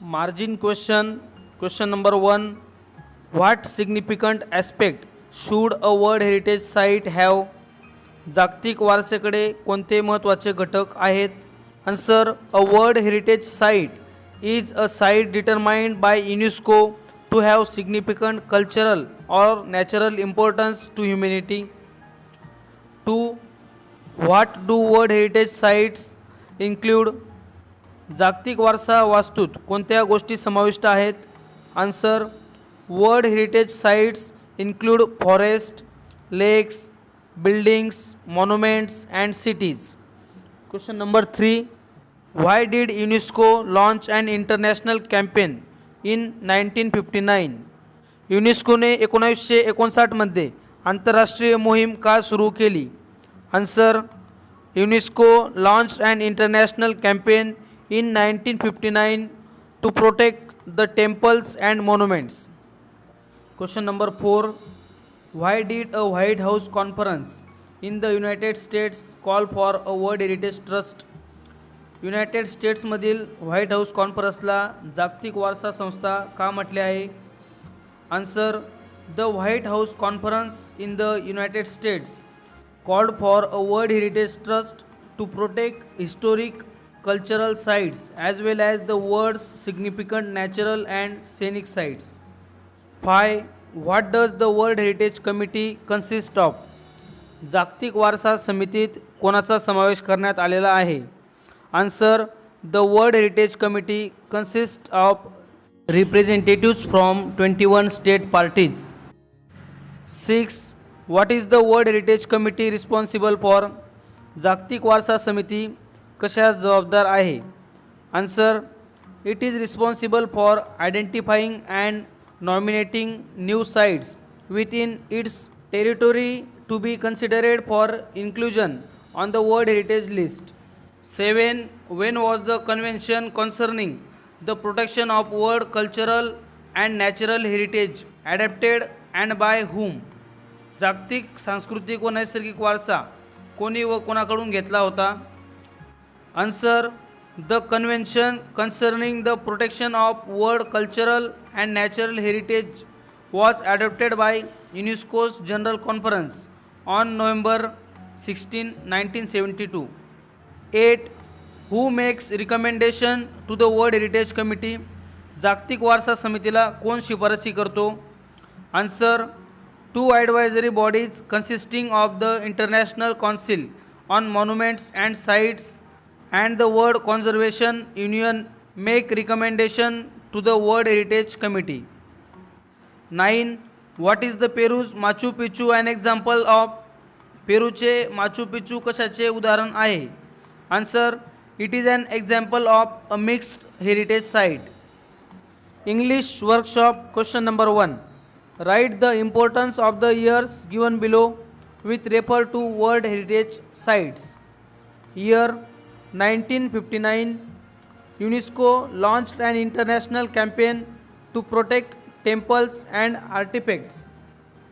Margin question. Question number 1. What significant aspect should a World Heritage Site have? जागतिक वारसेकडे कोणते महत्त्वाचे घटक आहेत? Answer. A World Heritage Site is a site determined by UNESCO to have significant cultural or natural importance to humanity. 2. What do World Heritage Sites include? जागतिक वारसा वास्तूत कोणत्या गोष्टी समाविष्ट आहेत? Answer. World heritage sites include forest, lakes, buildings, monuments and cities. Question number 3. Why did UNESCO launch an international campaign in 1959? युनेस्कोने 1959 मध्ये आंतरराष्ट्रीय मोहीम का सुरू केली? Answer. UNESCO launched an international campaign in 1959 to protect the temples and monuments. Question number 4. Why did a White House conference in the United States call for a World Heritage Trust? United स्टेट्समधील White House कॉन्फरन्सला जागतिक वारसा संस्था का म्हटले आहे? Answer. The White House conference in the United States called for a World Heritage Trust to protect historic cultural sites as well as the world's significant natural and scenic sites. 5. What does the World Heritage Committee consist of? जागतिक वारसा समितीत कोणाचा समावेश करण्यात आलेला आहे? Answer. The World heritage committee consists of representatives from 21 state parties. 6. What is the World Heritage Committee responsible for? जागतिक वारसा समिती कशास जबाबदार आहे? Answer. It is responsible for identifying and nominating new sites within its territory to be considered for inclusion on the World Heritage List. 7. When was the convention concerning the protection of world cultural and natural heritage adapted and by whom? जागतिक सांस्कृतिक व नैसर्गिक वारसा कोणी व कोणाकडून घेतला होता? Answer. The convention concerning the protection of world cultural and natural heritage was adopted by UNESCO's General Conference on November 16, 1972. 8. Who makes recommendation to the World Heritage Committee? जागतिक वारसा समितीला कोण शिफारसी करतो? Answer. Two advisory bodies consisting of the International Council on Monuments and Sites and the World Conservation Union make recommendation to the World Heritage Committee. 9. What is the Peru's Machu Picchu an example of? पेरूचे Machu Picchu कशाचे उदाहरण आहे? Answer. It is an example of a mixed heritage site. English workshop. Question number 1. Write the importance of the years given below with refer to World Heritage Sites. Year 1959. UNESCO launched an international campaign to protect temples and artifacts.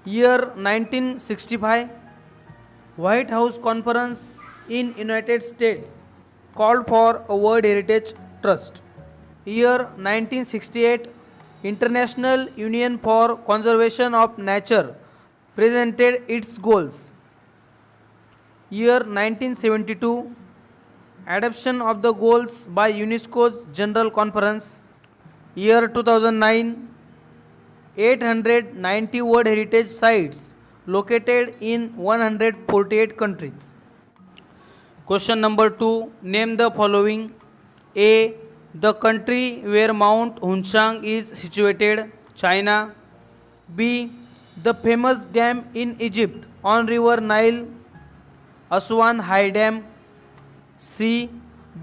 Year 1965. White House Conference in United States called for a World Heritage Trust. Year 1968. International Union for Conservation of Nature presented its goals. Year 1972. Adoption of the goals by UNESCO's General Conference. Year 2009. 890 World Heritage Sites located in 148 countries. Question number 2. Name the following. A. The country where Mount Hunchang is situated, China. B. The famous dam in Egypt on River Nile, Aswan High Dam. C.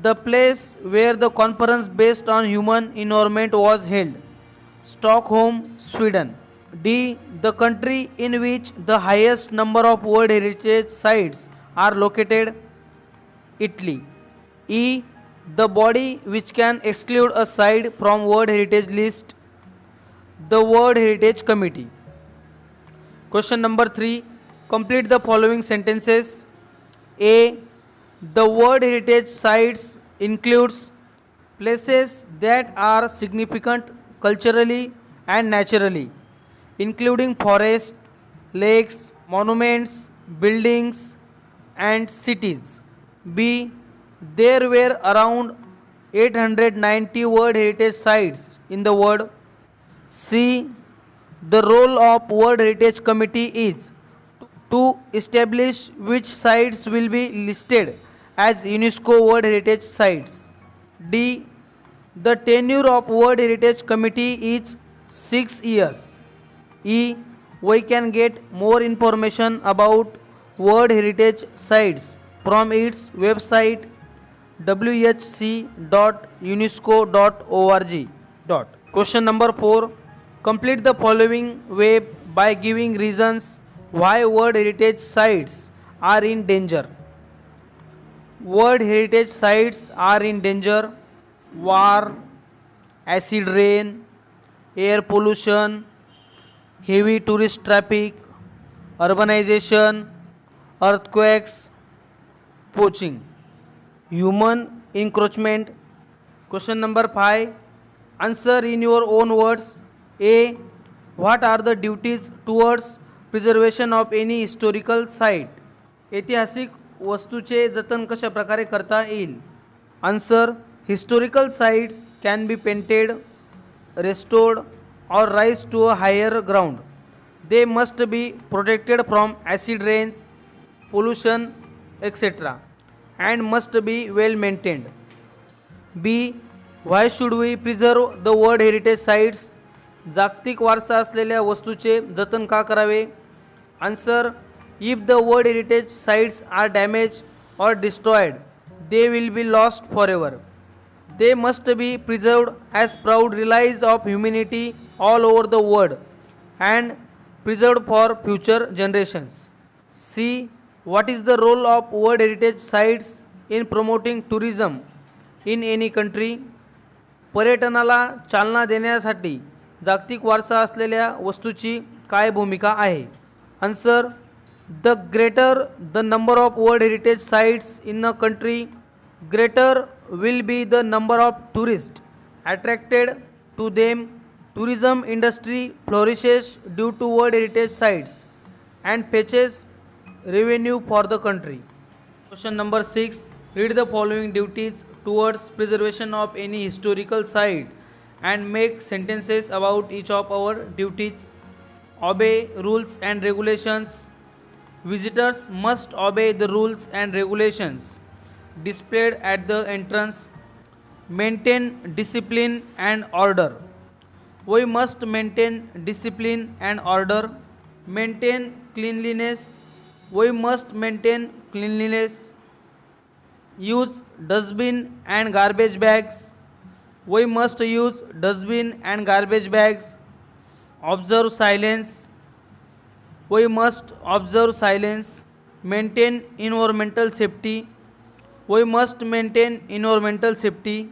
The place where the conference based on human environment was held, Stockholm, Sweden. D. The country in which the highest number of World Heritage Sites are located, Italy. E. The body which can exclude a site from World Heritage List, the World Heritage Committee. Question number 3. Complete the following sentences. A. The World Heritage Sites includes Places that are significant culturally and naturally, including forests, lakes, monuments, buildings, and cities. B. There were around 890 World Heritage Sites in the world. C. The role of World Heritage Committee is to establish which sites will be listed as UNESCO World Heritage Sites. D. The tenure of World Heritage Committee is 6 years. E. We can get more information about World Heritage Sites from its website whc.unesco.org. Question number 4. Complete the following way by giving reasons why World Heritage Sites are in danger. World Heritage Sites are in danger: war, acid rain, air pollution, heavy tourist traffic, urbanization, earthquakes, poaching, human encroachment. Question number 5. Answer in your own words. A. What are the duties towards preservation of any historical site? ऐतिहासिक वस्तूचे जतन कशा प्रकारे करता येईल? Answer. Historical sites can be painted, restored, or raised to a higher ground. They must be protected from acid rains, pollution, etc., and must be well maintained. B. Why should we preserve the World Heritage Sites? जागतिक वारसा असलेल्या वस्तूचे जतन का करावे? Answer. If the World Heritage Sites are damaged or destroyed, they will be lost forever. They must be preserved as proud relics of humanity all over the world and preserved for future generations. C. What is the role of World Heritage Sites in promoting tourism in any country? पर्यटनाला चालना देण्यासाठी जागतिक वारसा असलेल्या वस्तूची काय भूमिका आहे? Answer. The greater the number of World Heritage Sites in a country, greater will be the number of tourists attracted to them. Tourism industry flourishes due to World Heritage Sites and fetches revenue for the country. Question number 6. Read the following duties towards preservation of any historical site and make sentences about each of our duties. Obey rules and regulations. Visitors must obey the rules and regulations displayed at the entrance. Maintain discipline and order. We must maintain discipline and order. Maintain cleanliness. We must maintain cleanliness. Use dustbin and garbage bags. We must use dustbin and garbage bags. Observe silence. We must observe silence. Maintain environmental safety. We must maintain environmental safety.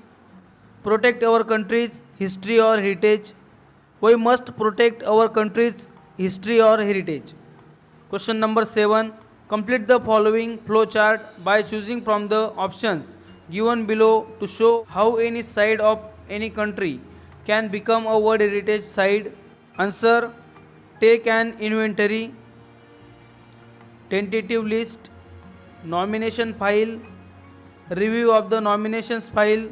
Protect our country's history or heritage. We must protect our country's history or heritage. Question number 7. Complete the following flow chart by choosing from the options given below to show how any site of any country can become a World Heritage Site. Answer. Take an inventory, tentative list, nomination file, review of the nominations file,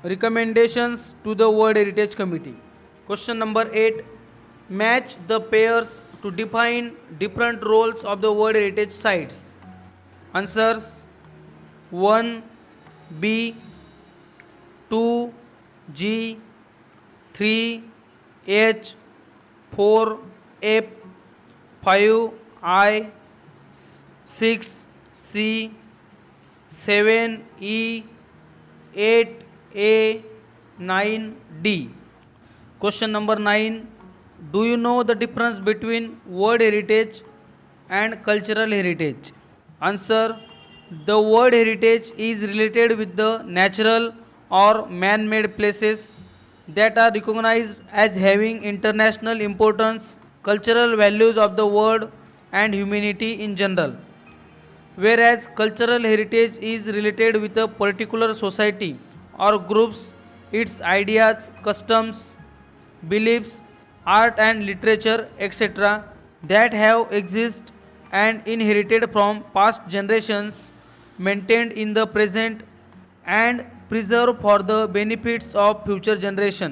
recommendations to the World Heritage Committee. Question number 8. Match the pairs to define different roles of the World Heritage Sites. Answers. 1. B, 2. G, 3. H, 4. F, 5. I, 6. C, 7. E, 8. A, 9. D. Question number 9. Do you know the difference between World Heritage and cultural heritage? Answer. The World Heritage is related with the natural or man-made places that are recognized as having international importance, cultural values of the world and humanity in general. Whereas cultural heritage is related with a particular society or groups its ideas, customs, beliefs, art and literature, etc., that have existed and inherited from past generations, maintained in the present, and preserved for the benefits of future generation.